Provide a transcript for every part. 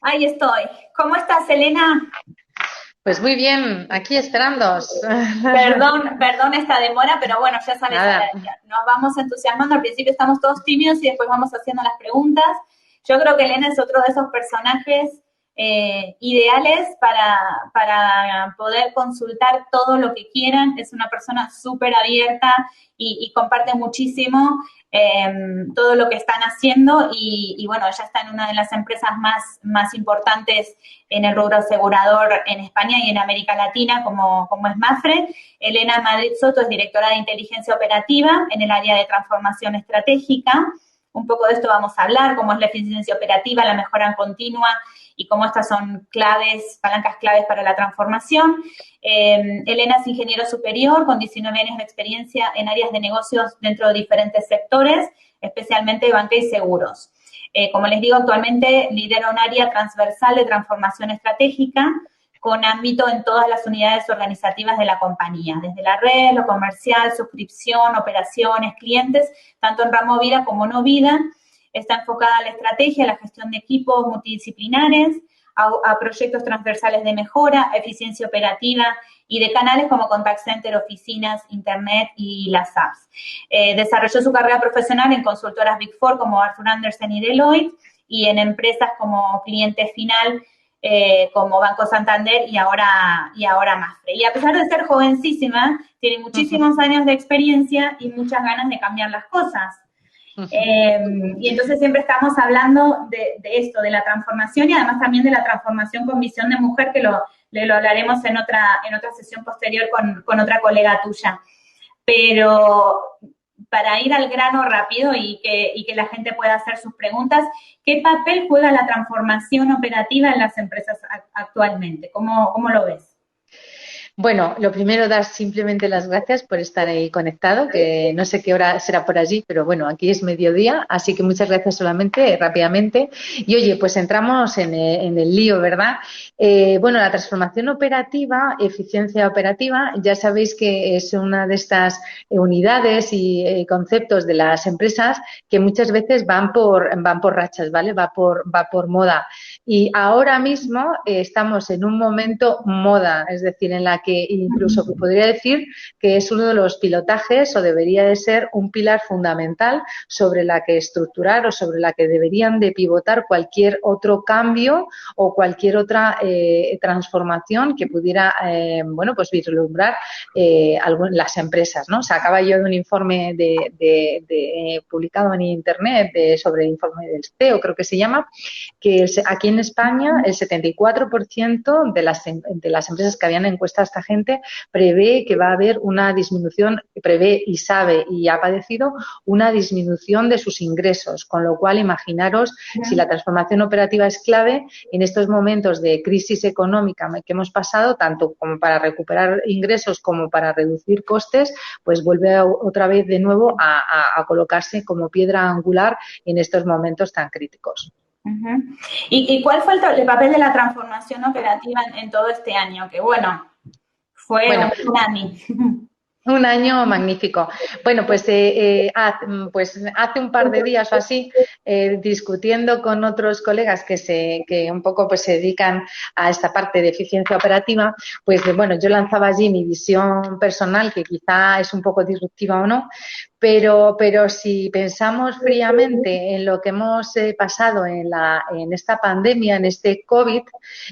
Ahí estoy. ¿Cómo estás, Elena? Pues muy bien, aquí esperándoos. Perdón esta demora, pero bueno, ya sabes, Nada. nos vamos entusiasmando. Al principio estamos todos tímidos y después vamos haciendo las preguntas. Yo creo que Elena es otro de esos personajes ideales para poder consultar todo lo que quieran. Es una persona súper abierta y comparte muchísimo todo lo que están haciendo y bueno, ella está en una de las empresas más importantes en el rubro asegurador en España y en América Latina, como es Mafre. Elena Madrid Soto es directora de inteligencia operativa en el área de transformación estratégica. Un poco de esto vamos a hablar, cómo es la eficiencia operativa, la mejora continua y cómo estas son claves, palancas claves para la transformación. Elena es ingeniero superior con 19 años de experiencia en áreas de negocios dentro de diferentes sectores, especialmente banca y seguros. Como les digo, actualmente lidera un área transversal de transformación estratégica con ámbito en todas las unidades organizativas de la compañía, desde la red, lo comercial, suscripción, operaciones, clientes, tanto en ramo vida como no vida. Está enfocada a la estrategia, a la gestión de equipos multidisciplinares, a proyectos transversales de mejora, eficiencia operativa y de canales como contact center, oficinas, internet y las apps. Desarrolló su carrera profesional en consultoras Big Four como Arthur Andersen y Deloitte y en empresas como cliente final como Banco Santander y ahora Mafre. Y a pesar de ser jovencísima, tiene muchísimos años de experiencia y muchas ganas de cambiar las cosas. Y entonces siempre estamos hablando de esto, de la transformación y además también de la transformación con visión de mujer, que lo hablaremos en otra sesión posterior con otra colega tuya. Pero para ir al grano rápido y que la gente pueda hacer sus preguntas, ¿qué papel juega la transformación operativa en las empresas actualmente? ¿Cómo lo ves? Bueno, lo primero, dar simplemente las gracias por estar ahí conectado, que no sé qué hora será por allí, pero bueno, aquí es mediodía, así que muchas gracias solamente, rápidamente. Y oye, pues entramos en el lío, ¿verdad? Bueno, la transformación operativa, eficiencia operativa, ya sabéis que es una de estas unidades y conceptos de las empresas que muchas veces van por rachas, ¿vale? Va por moda. Y ahora mismo estamos en un momento moda, es decir, en la que incluso podría decir que es uno de los pilotajes o debería de ser un pilar fundamental sobre la que estructurar o sobre la que deberían de pivotar cualquier otro cambio o cualquier otra transformación que pudiera, bueno, pues vislumbrar las empresas, ¿no? Se acaba yo de un informe publicado en Internet sobre el informe del CEO, creo que se llama, que aquí en España el 74% de las empresas que habían encuestado a esta gente prevé que va a haber una disminución, prevé y sabe y ha padecido una disminución de sus ingresos, con lo cual imaginaros si la transformación operativa es clave en estos momentos de crisis económica que hemos pasado, tanto como para recuperar ingresos como para reducir costes, pues vuelve otra vez de nuevo a colocarse como piedra angular en estos momentos tan críticos. Uh-huh. ¿Y cuál fue el papel de la transformación operativa en todo este año? Que bueno, fue un Bueno, tsunami. un año magnífico. Bueno, pues hace un par de días o así, discutiendo con otros colegas que un poco pues se dedican a esta parte de eficiencia operativa, pues bueno, yo lanzaba allí mi visión personal, que quizá es un poco disruptiva o no, pero si pensamos fríamente en lo que hemos pasado en esta pandemia, en este COVID,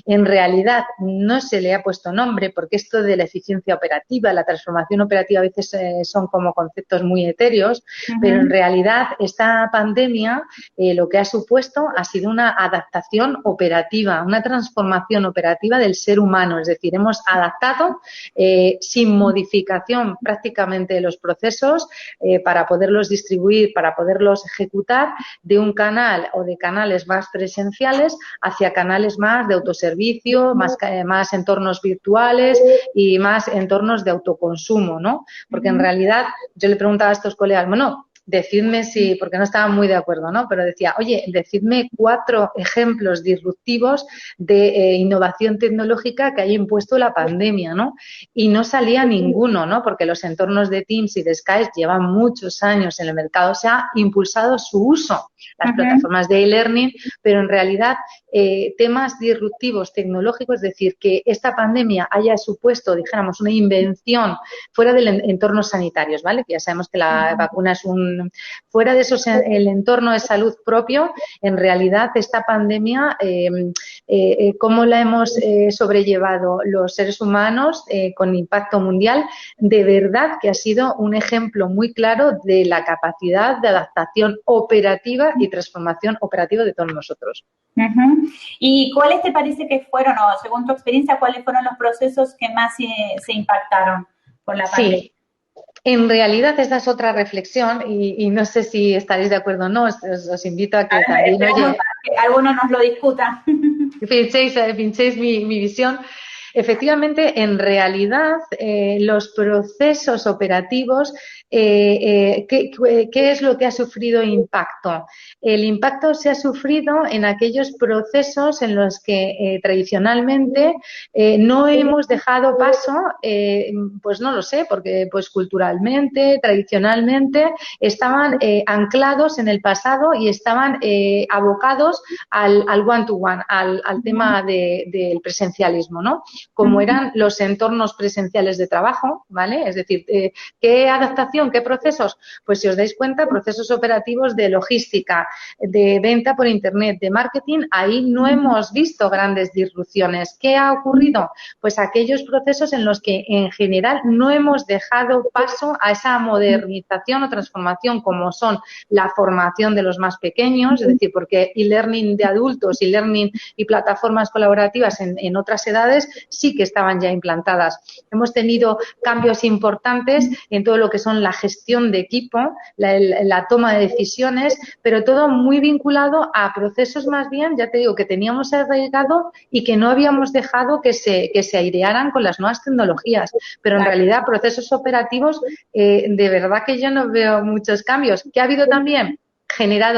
en realidad no se le ha puesto nombre porque esto de la eficiencia operativa, la transformación operativa a veces son como conceptos muy etéreos, pero en Uh-huh. realidad esta pandemia lo que ha supuesto ha sido una adaptación operativa, una transformación operativa del ser humano, es decir, hemos adaptado sin modificación prácticamente los procesos para poderlos distribuir, para poderlos ejecutar de un canal o de canales más presenciales hacia canales más de autoservicio, más entornos virtuales y más entornos de autoconsumo, ¿no? Porque en Uh-huh. realidad yo le preguntaba a estos colegas, bueno, decidme si, porque no estaba muy de acuerdo, ¿no? Pero decía, oye, decidme 4 ejemplos disruptivos de innovación tecnológica que haya impuesto la pandemia, ¿no? Y no salía ninguno, ¿no? Porque los entornos de Teams y de Skype llevan muchos años en el mercado, se ha impulsado su uso, las plataformas de e-learning, pero en realidad temas disruptivos tecnológicos, es decir, que esta pandemia haya supuesto, dijéramos, una invención fuera del entorno sanitarios, ¿vale? Que ya sabemos que la vacuna es fuera de esos, el entorno de salud propio, en realidad esta pandemia, cómo la hemos sobrellevado los seres humanos con impacto mundial, de verdad que ha sido un ejemplo muy claro de la capacidad de adaptación operativa y transformación operativa de todos nosotros. ¿Y cuáles te parece que fueron, o según tu experiencia, cuáles fueron los procesos que más se impactaron por la pandemia? Sí. En realidad esa es otra reflexión y no sé si estaréis de acuerdo o no, os invito a que también, oye, que alguno nos lo discuta. Pinchéis mi visión. Efectivamente, en realidad, los procesos operativos, ¿qué es lo que ha sufrido impacto? El impacto se ha sufrido en aquellos procesos en los que tradicionalmente no hemos dejado paso, pues no lo sé, porque pues culturalmente, tradicionalmente, estaban anclados en el pasado y estaban abocados al one-to-one, al tema del presencialismo, ¿no? Como eran los entornos presenciales de trabajo, ¿vale? Es decir, ¿qué adaptación, qué procesos? Pues si os dais cuenta, procesos operativos de logística, de venta por Internet, de marketing, ahí no hemos visto grandes disrupciones. ¿Qué ha ocurrido? Pues aquellos procesos en los que en general no hemos dejado paso a esa modernización o transformación, como son la formación de los más pequeños, es decir, porque e-learning de adultos, e-learning y plataformas colaborativas en otras edades sí que estaban ya implantadas. Hemos tenido cambios importantes en todo lo que son la gestión de equipo, la toma de decisiones, pero todo muy vinculado a procesos más bien, ya te digo, que teníamos arraigado y que no habíamos dejado que se airearan con las nuevas tecnologías. Pero en realidad procesos operativos, de verdad que yo no veo muchos cambios. ¿Qué ha habido también?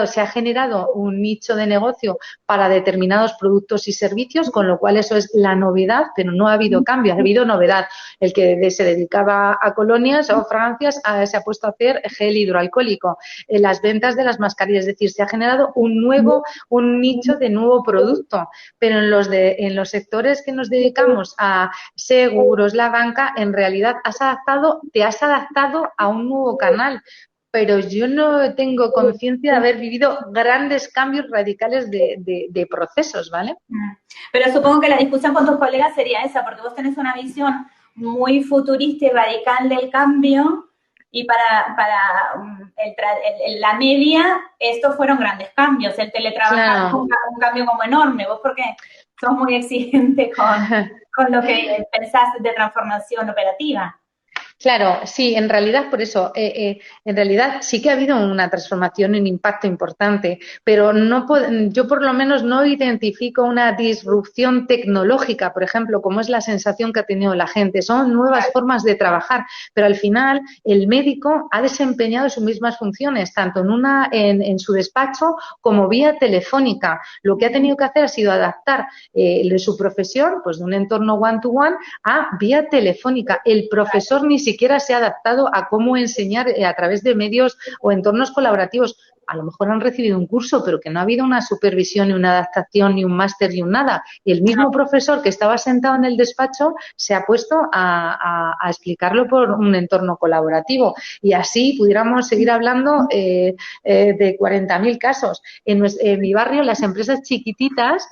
Se ha generado un nicho de negocio para determinados productos y servicios, con lo cual eso es la novedad, pero no ha habido cambio, ha habido novedad. El que se dedicaba a colonias o fragancias se ha puesto a hacer gel hidroalcohólico. Las ventas de las mascarillas, es decir, se ha generado un nicho de nuevo producto, pero en los sectores que nos dedicamos a seguros, la banca, en realidad te has adaptado a un nuevo canal. Pero yo no tengo conciencia de haber vivido grandes cambios radicales de procesos, ¿vale? Pero supongo que la discusión con tus colegas sería esa, porque vos tenés una visión muy futurista y radical del cambio, y para la media estos fueron grandes cambios. El teletrabajar fue un cambio como enorme. Vos porque sos muy exigente con lo que pensás de transformación operativa. Claro, sí, en realidad por eso, en realidad sí que ha habido una transformación, un impacto importante, pero yo por lo menos no identifico una disrupción tecnológica, por ejemplo, como es la sensación que ha tenido la gente. Son nuevas formas de trabajar, pero al final el médico ha desempeñado sus mismas funciones, tanto en su despacho como vía telefónica. Lo que ha tenido que hacer ha sido adaptar su profesión, pues de un entorno one-to-one a vía telefónica. El profesor ni siquiera se ha adaptado a cómo enseñar a través de medios o entornos colaborativos. A lo mejor han recibido un curso, pero que no ha habido una supervisión, ni una adaptación, ni un máster, ni un nada. Y el mismo profesor que estaba sentado en el despacho se ha puesto a explicarlo por un entorno colaborativo. Y así pudiéramos seguir hablando de 40.000 casos. En mi barrio, las empresas chiquititas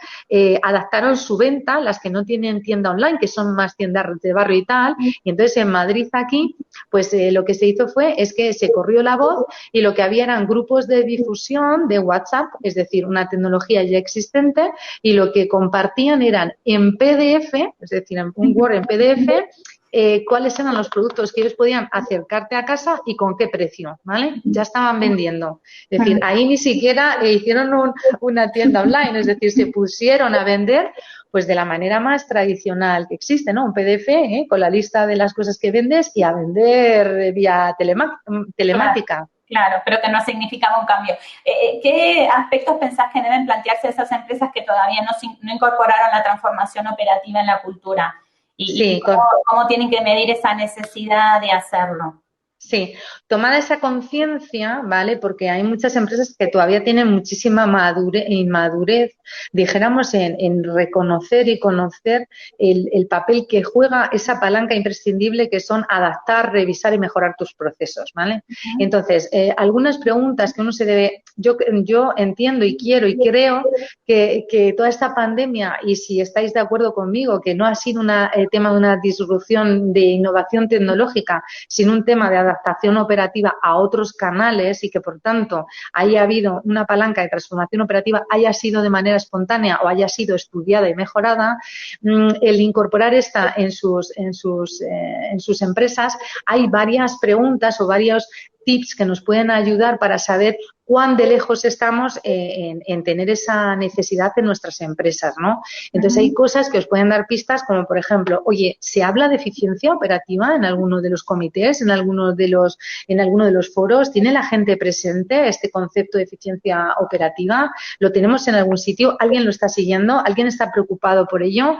adaptaron su venta, las que no tienen tienda online, que son más tiendas de barrio y tal. Y entonces en Madrid, aquí, pues lo que se hizo es que se corrió la voz y lo que había eran grupos de difusión de WhatsApp, es decir, una tecnología ya existente, y lo que compartían eran en PDF, es decir, en un Word en PDF, cuáles eran los productos que ellos podían acercarte a casa y con qué precio, ¿vale? Ya estaban vendiendo. Es decir, ahí ni siquiera hicieron una tienda online, es decir, se pusieron a vender pues de la manera más tradicional que existe, ¿no? Un PDF con la lista de las cosas que vendes y a vender vía telemática. Claro, pero que no significaba un cambio. ¿Qué aspectos pensás que deben plantearse esas empresas que todavía no incorporaron la transformación operativa en la cultura? ¿Y Sí, cómo tienen que medir esa necesidad de hacerlo? sí, tomada esa conciencia, ¿vale? Porque hay muchas empresas que todavía tienen muchísima inmadurez, dijéramos, en reconocer y conocer el papel que juega esa palanca imprescindible que son adaptar, revisar y mejorar tus procesos, ¿vale? Entonces, algunas preguntas que uno se debe, yo entiendo y quiero y creo que toda esta pandemia, y si estáis de acuerdo conmigo, que no ha sido un tema de una disrupción de innovación tecnológica, sino un tema de adaptación operativa a otros canales y que, por tanto, haya habido una palanca de transformación operativa, haya sido de manera espontánea o haya sido estudiada y mejorada, el incorporar esta en sus empresas, hay varias preguntas o varios tips que nos pueden ayudar para saber cuán de lejos estamos en tener esa necesidad en nuestras empresas, ¿no? Entonces, hay cosas que os pueden dar pistas como, por ejemplo, oye, ¿se habla de eficiencia operativa en alguno de los comités, en alguno de los foros? ¿Tiene la gente presente este concepto de eficiencia operativa? ¿Lo tenemos en algún sitio? ¿Alguien lo está siguiendo? ¿Alguien está preocupado por ello?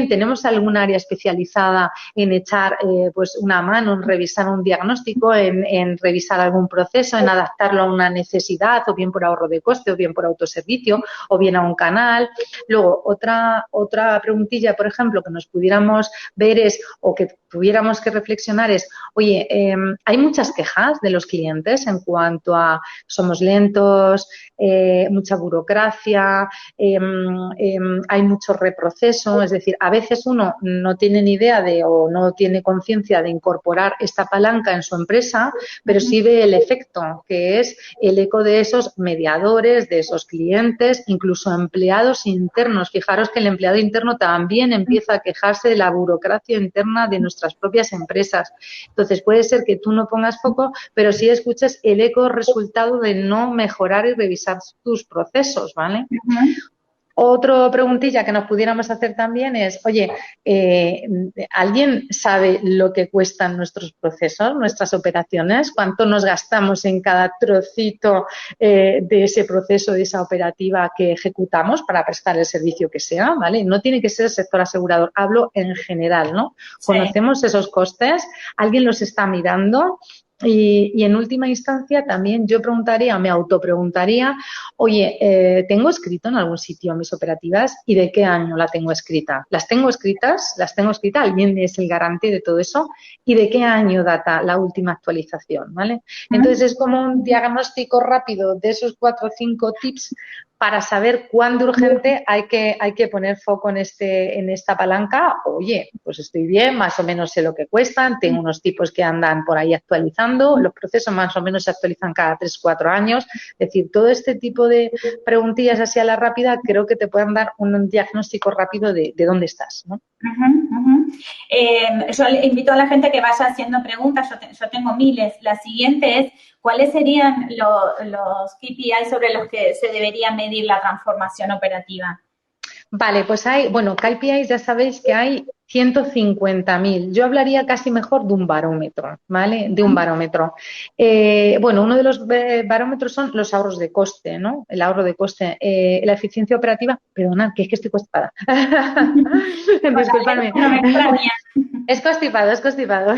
¿Tenemos algún área especializada en echar pues una mano, en revisar un diagnóstico, en revisar algún proceso, en adaptarlo a una necesidad, o bien por ahorro de coste, o bien por autoservicio, o bien a un canal? Luego, otra preguntilla, por ejemplo, que nos pudiéramos ver o que tuviéramos que reflexionar es, oye, hay muchas quejas de los clientes en cuanto a somos lentos, mucha burocracia, hay mucho reproceso, es decir, a veces uno no tiene ni idea o no tiene conciencia de incorporar esta palanca en su empresa, pero sí ve el efecto, que es el eco de esos mediadores, de esos clientes, incluso empleados internos. Fijaros que el empleado interno también empieza a quejarse de la burocracia interna de nuestras propias empresas. Entonces, puede ser que tú no pongas foco, pero sí escuches el eco resultado de no mejorar y revisar tus procesos, ¿vale? Otra preguntilla que nos pudiéramos hacer también es, oye, ¿alguien sabe lo que cuestan nuestros procesos, nuestras operaciones? ¿Cuánto nos gastamos en cada trocito de ese proceso, de esa operativa que ejecutamos para prestar el servicio que sea? ¿Vale? No tiene que ser el sector asegurador, hablo en general, ¿no? Sí. ¿Conocemos esos costes? ¿Alguien los está mirando? Y en última instancia también yo me autopreguntaría, oye, ¿tengo escrito en algún sitio mis operativas y de qué año la tengo escrita? ¿Las tengo escritas? ¿Alguien es el garante de todo eso? ¿Y de qué año data la última actualización? ¿Vale? Entonces es como un diagnóstico rápido de esos 4 o 5 tips para saber cuán de urgente hay que poner foco en esta palanca. Oye, pues estoy bien, más o menos sé lo que cuestan, tengo unos tipos que andan por ahí actualizando, los procesos más o menos se actualizan cada 3 o 4 años. Es decir, todo este tipo de preguntillas así a la rápida creo que te pueden dar un diagnóstico rápido de dónde estás, ¿no? Yo le invito a la gente que vaya haciendo preguntas, yo tengo miles. La siguiente es, ¿cuáles serían los KPI sobre los que se debería medir la transformación operativa? Vale, pues KPIs ya sabéis que hay 150.000. Yo hablaría casi mejor de un barómetro, ¿vale? De un barómetro. Uno de los barómetros son los ahorros de coste, ¿no? El ahorro de coste, la eficiencia operativa. Perdona, que es que estoy constipada. Disculpadme. No me extraña. Es constipado.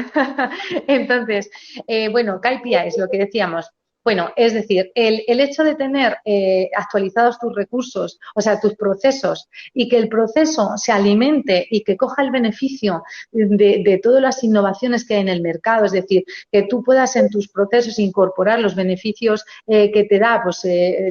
Entonces, KPIs, lo que decíamos. Bueno, es decir, el hecho de tener actualizados tus recursos, o sea, tus procesos, y que el proceso se alimente y que coja el beneficio de todas las innovaciones que hay en el mercado, es decir, que tú puedas en tus procesos incorporar los beneficios que te da pues,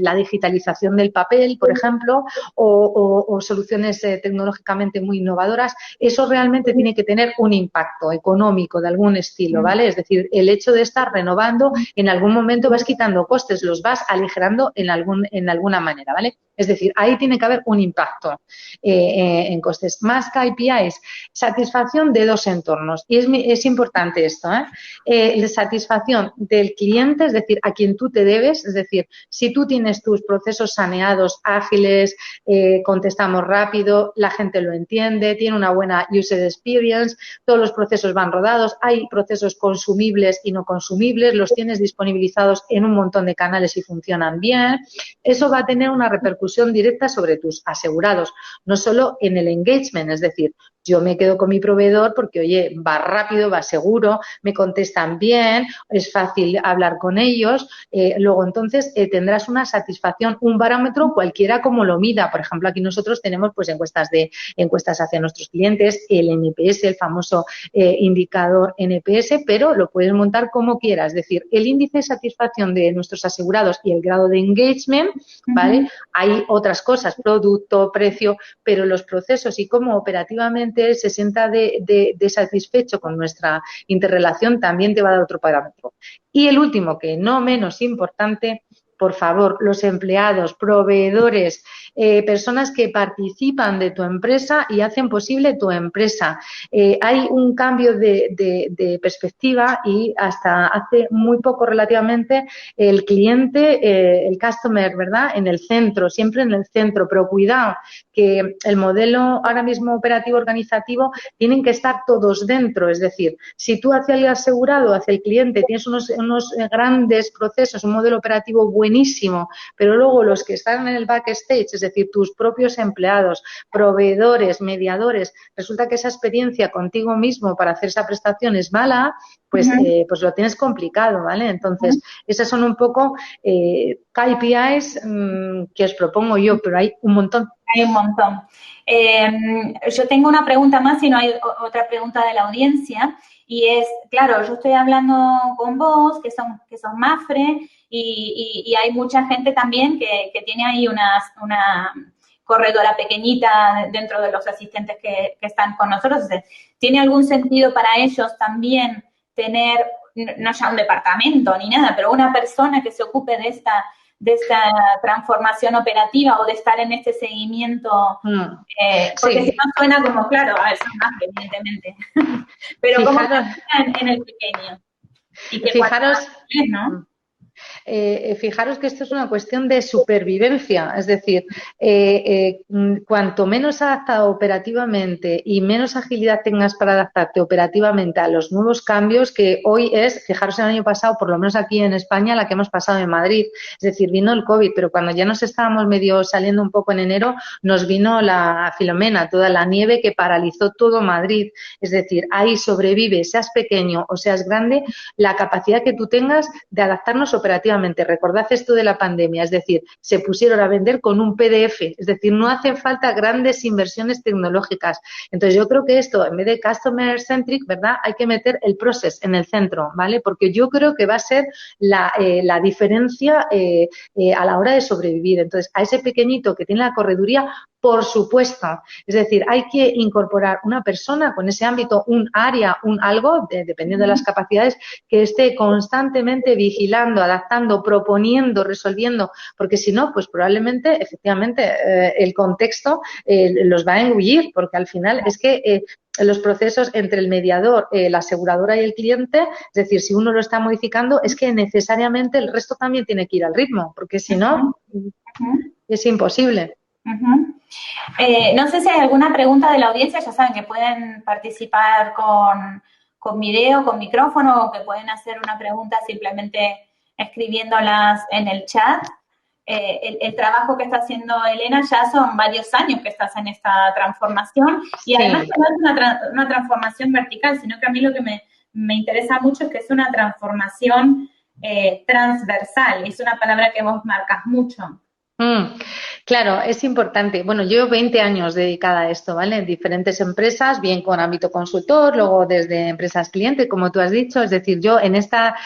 la digitalización del papel, por ejemplo, o soluciones tecnológicamente muy innovadoras, eso realmente tiene que tener un impacto económico de algún estilo, ¿vale? Es decir, el hecho de estar renovando, en algún momento vas quitando costes, los vas aligerando en alguna manera, ¿vale? Es decir, ahí tiene que haber un impacto en costes. Más KPIs, satisfacción de 2 entornos. Y es importante esto, la satisfacción del cliente, es decir, a quien tú te debes, es decir, si tú tienes tus procesos saneados, ágiles, contestamos rápido, la gente lo entiende, tiene una buena user experience, todos los procesos van rodados, hay procesos consumibles y no consumibles, los tienes disponibilizados en un montón de canales y funcionan bien, eso va a tener una repercusión directa sobre tus asegurados, no solo en el engagement, es decir, yo me quedo con mi proveedor porque, oye, va rápido, va seguro, me contestan bien, es fácil hablar con ellos. Luego, entonces, tendrás una satisfacción, un parámetro cualquiera como lo mida. Por ejemplo, aquí nosotros tenemos pues encuestas hacia nuestros clientes, el NPS, el famoso indicador NPS, pero lo puedes montar como quieras. Es decir, el índice de satisfacción de nuestros asegurados y el grado de engagement, ¿vale? Hay otras cosas, producto, precio, pero los procesos y cómo operativamente se sienta de satisfecho con nuestra interrelación también te va a dar otro parámetro. Y el último, que no menos importante, por favor, los empleados, proveedores, personas que participan de tu empresa y hacen posible tu empresa. Hay un cambio de perspectiva y hasta hace muy poco relativamente el cliente, el customer, ¿verdad? En el centro, siempre en el centro, pero cuidado que el modelo ahora mismo operativo organizativo tienen que estar todos dentro, es decir, si tú hacia el asegurado, hacia el cliente tienes unos grandes procesos, un modelo operativo buenísimo, pero luego los que están en el backstage, es decir, tus propios empleados, proveedores, mediadores, resulta que esa experiencia contigo mismo para hacer esa prestación es mala, pues, pues lo tienes complicado, ¿vale? Entonces, esas son un poco KPIs que os propongo yo, pero hay un montón. Hay un montón. Yo tengo una pregunta más, si no hay otra pregunta de la audiencia, y es, claro, yo estoy hablando con vos, que son Mapfre, y hay mucha gente también que tiene ahí una corredora pequeñita dentro de los asistentes que están con nosotros. ¿Tiene algún sentido para ellos también tener, no ya un departamento ni nada, pero una persona que se ocupe de esta transformación operativa o de estar en este seguimiento? Porque Sí. si no suena como, claro, a ver, son más, evidentemente. Pero Fijaros, ¿cómo se en el pequeño? Y que fijaros, ¿no? Fijaros que esto es una cuestión de supervivencia, es decir, cuanto menos adaptado operativamente y menos agilidad tengas para adaptarte operativamente a los nuevos cambios, que hoy es, fijaros el año pasado, por lo menos aquí en España, la que hemos pasado en Madrid, es decir, vino el COVID, pero cuando ya nos estábamos medio saliendo un poco en enero, nos vino la Filomena, toda la nieve que paralizó todo Madrid, es decir, ahí sobrevive, seas pequeño o seas grande, la capacidad que tú tengas de adaptarnos operativamente. Recordad esto de la pandemia, es decir, se pusieron a vender con un PDF, es decir, no hacen falta grandes inversiones tecnológicas. Entonces, yo creo que esto, en vez de customer centric, ¿verdad?, hay que meter el process en el centro, ¿vale? Porque yo creo que va a ser la diferencia a la hora de sobrevivir. Entonces, a ese pequeñito que tiene la correduría, por supuesto. Es decir, hay que incorporar una persona con ese ámbito, un área, un algo, dependiendo de las capacidades, que esté constantemente vigilando, adaptando, proponiendo, resolviendo, porque si no, pues probablemente, efectivamente, el contexto los va a engullir, porque al final es que los procesos entre el mediador, la aseguradora y el cliente, es decir, si uno lo está modificando, es que necesariamente el resto también tiene que ir al ritmo, porque si no, es imposible. No sé si hay alguna pregunta de la audiencia, ya saben que pueden participar con video, con micrófono, o que pueden hacer una pregunta simplemente escribiéndolas en el chat. El trabajo que está haciendo Elena, ya son varios años que estás en esta transformación, y además no es una transformación vertical, sino que a mí lo que me interesa mucho es que es una transformación transversal, es una palabra que vos marcas mucho. Claro, es importante. Bueno, yo llevo 20 años dedicada a esto, ¿vale? En diferentes empresas, bien con ámbito consultor, luego desde empresas cliente, como tú has dicho. Es decir, yo en esta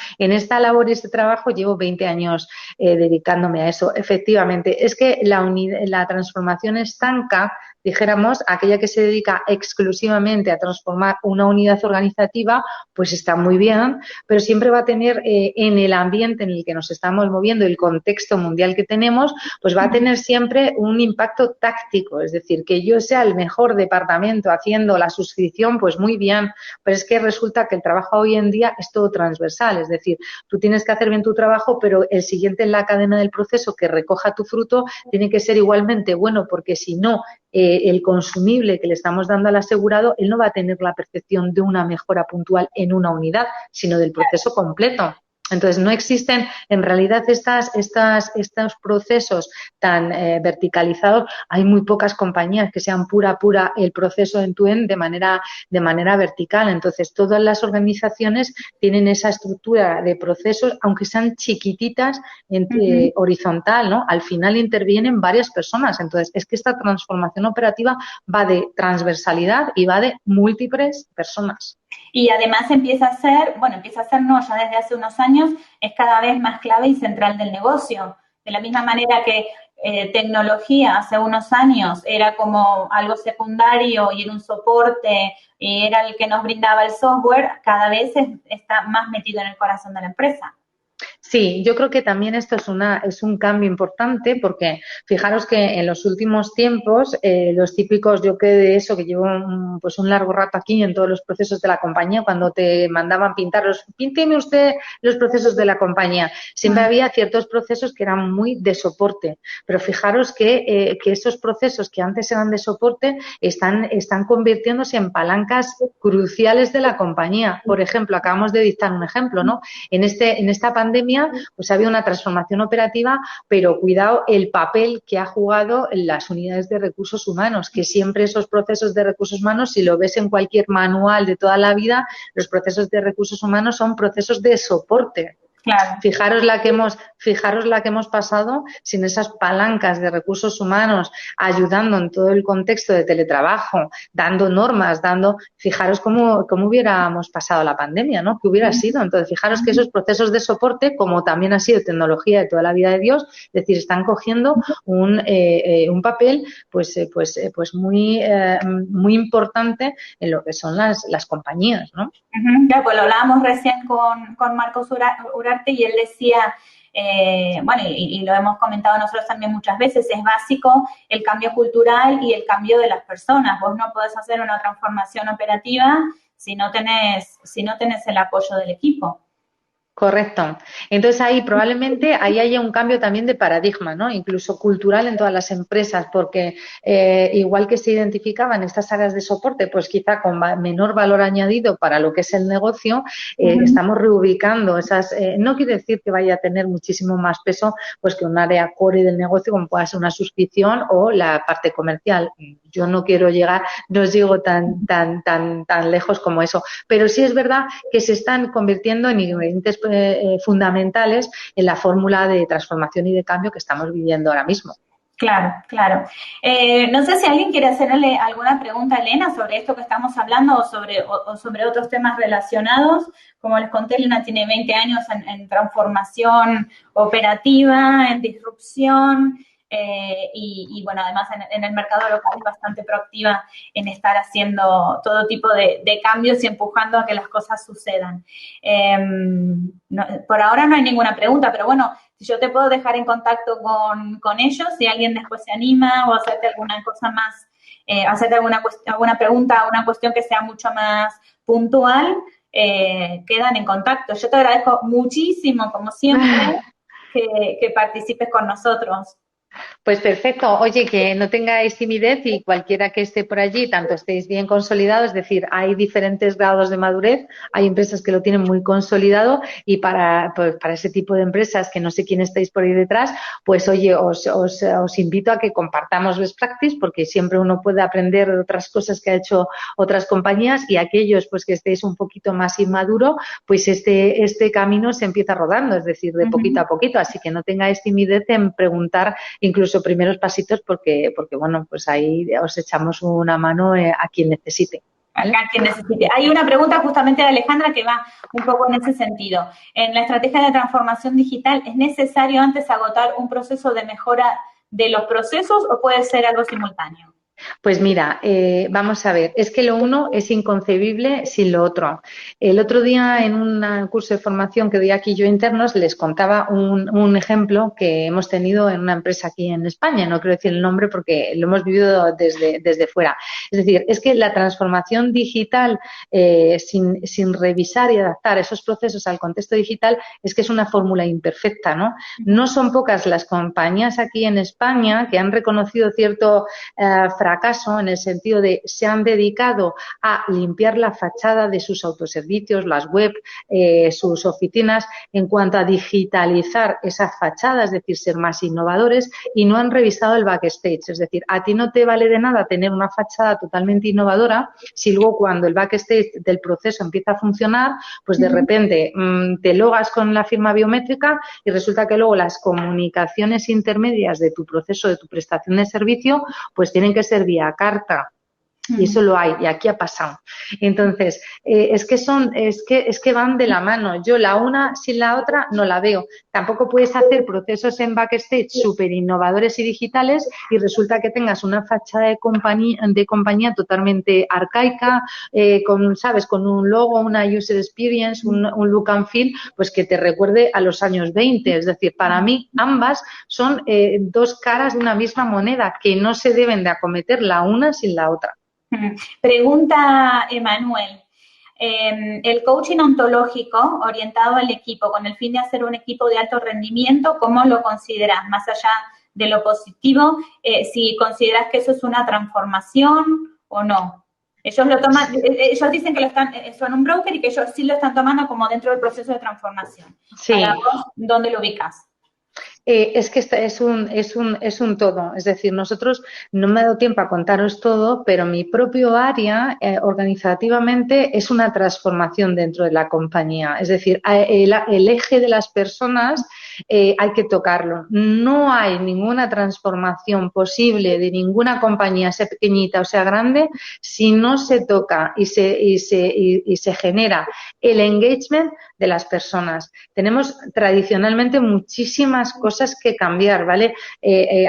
labor y este trabajo llevo 20 años dedicándome a eso. Efectivamente, es que la transformación estanca, dijéramos, aquella que se dedica exclusivamente a transformar una unidad organizativa, pues está muy bien, pero siempre va a tener en el ambiente en el que nos estamos moviendo, el contexto mundial que tenemos, pues va a tener siempre un impacto táctico, es decir, que yo sea el mejor departamento haciendo la suscripción, pues muy bien, pero es que resulta que el trabajo hoy en día es todo transversal, es decir, tú tienes que hacer bien tu trabajo, pero el siguiente en la cadena del proceso que recoja tu fruto tiene que ser igualmente bueno, porque si no, el consumible que le estamos dando al asegurado, él no va a tener la percepción de una mejora puntual en una unidad, sino del proceso completo. Entonces, no existen en realidad estos procesos tan verticalizados. Hay muy pocas compañías que sean pura el proceso end-to-end de manera vertical. Entonces, todas las organizaciones tienen esa estructura de procesos, aunque sean chiquititas, horizontal, ¿no? Al final intervienen varias personas. Entonces, es que esta transformación operativa va de transversalidad y va de múltiples personas. Y además empieza a ser no, ya desde hace unos años, es cada vez más clave y central del negocio. De la misma manera que tecnología hace unos años era como algo secundario y era un soporte y era el que nos brindaba el software, cada vez está más metido en el corazón de la empresa. Sí, yo creo que también esto es un cambio importante porque fijaros que en los últimos tiempos los típicos, yo que de eso que llevo pues un largo rato aquí en todos los procesos de la compañía, cuando te mandaban pínteme usted los procesos de la compañía, siempre había ciertos procesos que eran muy de soporte, pero fijaros que esos procesos que antes eran de soporte están convirtiéndose en palancas cruciales de la compañía. Por ejemplo, acabamos de dictar un ejemplo, ¿no? En esta pandemia pues ha habido una transformación operativa, pero cuidado el papel que ha jugado en las unidades de recursos humanos, que siempre esos procesos de recursos humanos, si lo ves en cualquier manual de toda la vida, los procesos de recursos humanos son procesos de soporte. Claro. Fijaros la que hemos pasado sin esas palancas de recursos humanos, ayudando en todo el contexto de teletrabajo, dando normas, fijaros cómo hubiéramos pasado la pandemia, ¿no? ¿Qué hubiera sido? Entonces, fijaros que esos procesos de soporte, como también ha sido tecnología de toda la vida de Dios, es decir, están cogiendo un papel pues muy importante en lo que son las compañías, ¿no? Ya, pues lo hablábamos recién con Marcos Urarte y él decía, y lo hemos comentado nosotros también muchas veces, es básico el cambio cultural y el cambio de las personas. Vos no podés hacer una transformación operativa si no tenés el apoyo del equipo. Correcto. Entonces ahí probablemente haya un cambio también de paradigma, ¿no? Incluso cultural en todas las empresas, porque igual que se identificaban estas áreas de soporte, pues quizá con menor valor añadido para lo que es el negocio, estamos reubicando esas. No quiere decir que vaya a tener muchísimo más peso, pues que un área core del negocio, como pueda ser una suscripción o la parte comercial. Yo no quiero no os llego tan lejos como eso, pero sí es verdad que se están convirtiendo en ingredientes fundamentales en la fórmula de transformación y de cambio que estamos viviendo ahora mismo. Claro, claro. No sé si alguien quiere hacerle alguna pregunta a Elena sobre esto que estamos hablando o sobre otros temas relacionados. Como les conté, Elena tiene 20 años en transformación operativa, en disrupción, y bueno, además en el mercado local es bastante proactiva en estar haciendo todo tipo de cambios y empujando a que las cosas sucedan. Por ahora no hay ninguna pregunta, pero bueno, yo te puedo dejar en contacto con ellos, si alguien después se anima o hacerte alguna cosa más, hacerte alguna pregunta, una cuestión que sea mucho más puntual, quedan en contacto. Yo te agradezco muchísimo, como siempre, que participes con nosotros. Pues perfecto. Oye, que no tengáis timidez y cualquiera que esté por allí, tanto estéis bien consolidados, es decir, hay diferentes grados de madurez, hay empresas que lo tienen muy consolidado y para ese tipo de empresas que no sé quién estáis por ahí detrás, pues oye, os invito a que compartamos best practice porque siempre uno puede aprender de otras cosas que ha hecho otras compañías y aquellos pues que estéis un poquito más inmaduro, pues este camino se empieza rodando, es decir, de poquito a poquito, así que no tengáis timidez en preguntar incluso primeros pasitos porque bueno, pues ahí os echamos una mano a quien necesite. ¿Vale? A quien necesite. Hay una pregunta justamente de Alejandra que va un poco en ese sentido. En la estrategia de transformación digital, ¿es necesario antes agotar un proceso de mejora de los procesos o puede ser algo simultáneo? Pues mira, vamos a ver, es que lo uno es inconcebible sin lo otro. El otro día en un curso de formación que doy aquí yo internos les contaba un ejemplo que hemos tenido en una empresa aquí en España, no quiero decir el nombre porque lo hemos vivido desde fuera. Es decir, es que la transformación digital sin revisar y adaptar esos procesos al contexto digital es que es una fórmula imperfecta, ¿no? No son pocas las compañías aquí en España que han reconocido cierto fracaso fracaso en el sentido de se han dedicado a limpiar la fachada de sus autoservicios, las web, sus oficinas, en cuanto a digitalizar esa fachada, es decir, ser más innovadores, y no han revisado el backstage. Es decir, a ti no te vale de nada tener una fachada totalmente innovadora si luego cuando el backstage del proceso empieza a funcionar, pues de repente te logas con la firma biométrica y resulta que luego las comunicaciones intermedias de tu proceso, de tu prestación de servicio, pues tienen que ser vía carta. Y eso lo hay, y aquí ha pasado. Entonces, es que van de la mano. Yo la una sin la otra no la veo. Tampoco puedes hacer procesos en backstage súper innovadores y digitales y resulta que tengas una fachada de compañía totalmente arcaica, ¿sabes? Con un logo, una user experience, un look and feel, pues que te recuerde a los años 20. Es decir, para mí ambas son dos caras de una misma moneda que no se deben de acometer la una sin la otra. Pregunta Emanuel. El coaching ontológico orientado al equipo con el fin de hacer un equipo de alto rendimiento, ¿cómo lo consideras? Más allá de lo positivo, si consideras que eso es una transformación o no. Ellos lo toman, ellos dicen que son un broker y que ellos sí lo están tomando como dentro del proceso de transformación. Sí. Para vos, ¿dónde lo ubicas? Es que es un todo. Es decir, nosotros, no me ha dado tiempo a contaros todo, pero mi propio área organizativamente es una transformación dentro de la compañía. Es decir, el eje de las personas hay que tocarlo. No hay ninguna transformación posible de ninguna compañía, sea pequeñita o sea grande, si no se toca y se genera el engagement de las personas. Tenemos tradicionalmente muchísimas cosas que cambiar, ¿vale?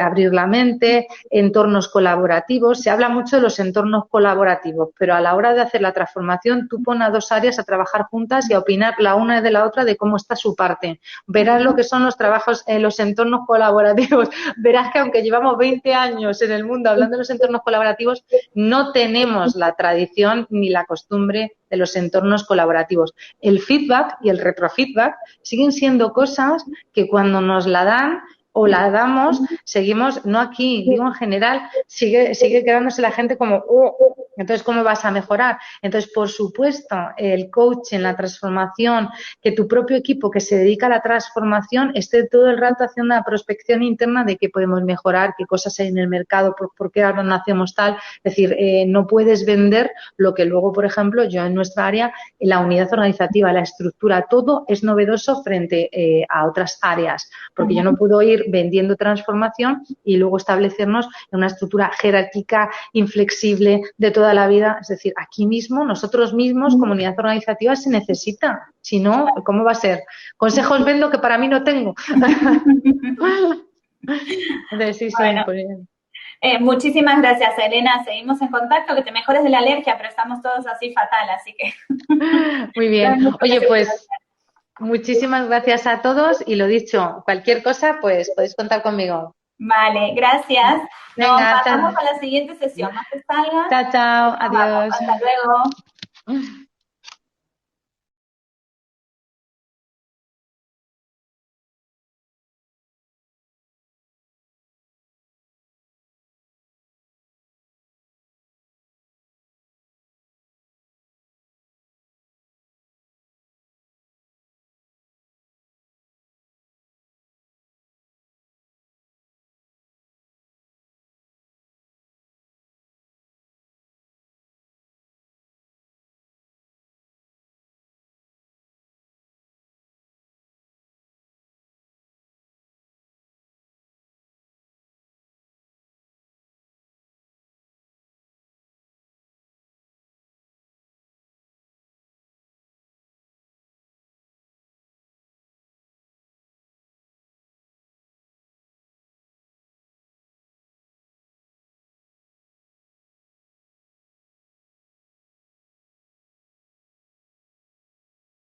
Abrir la mente, entornos colaborativos. Se habla mucho de los entornos colaborativos, pero a la hora de hacer la transformación, tú pones a dos áreas a trabajar juntas y a opinar la una de la otra de cómo está su parte. Verás lo que son los trabajos en los entornos colaborativos. Verás que aunque llevamos 20 años en el mundo hablando de los entornos colaborativos, no tenemos la tradición ni la costumbre de los entornos colaborativos. El feedback y el retrofeedback siguen siendo cosas que cuando nos la dan o la damos, seguimos, no aquí, digo en general, sigue quedándose la gente como, entonces, ¿cómo vas a mejorar? Entonces, por supuesto, el coaching, la transformación, que tu propio equipo que se dedica a la transformación esté todo el rato haciendo una prospección interna de qué podemos mejorar, qué cosas hay en el mercado, por qué ahora no hacemos tal. Es decir, no puedes vender lo que luego, por ejemplo, yo en nuestra área, la unidad organizativa, la estructura, todo es novedoso frente a otras áreas, porque yo no puedo ir vendiendo transformación y luego establecernos en una estructura jerárquica, inflexible, de toda la vida. Es decir, aquí mismo, nosotros mismos, comunidad organizativa, se necesita. Si no, ¿cómo va a ser? Consejos vendo que para mí no tengo. Entonces, sí, bueno, pues, muchísimas gracias, Elena. Seguimos en contacto, que te mejores de la alergia, pero estamos todos así fatal, así que... Muy bien. Oye, pues muchísimas gracias a todos y lo dicho, cualquier cosa, pues podéis contar conmigo. Vale, gracias. Venga, Nos pasamos a la siguiente sesión. No te salgas. chao, chao, adiós. Hasta luego.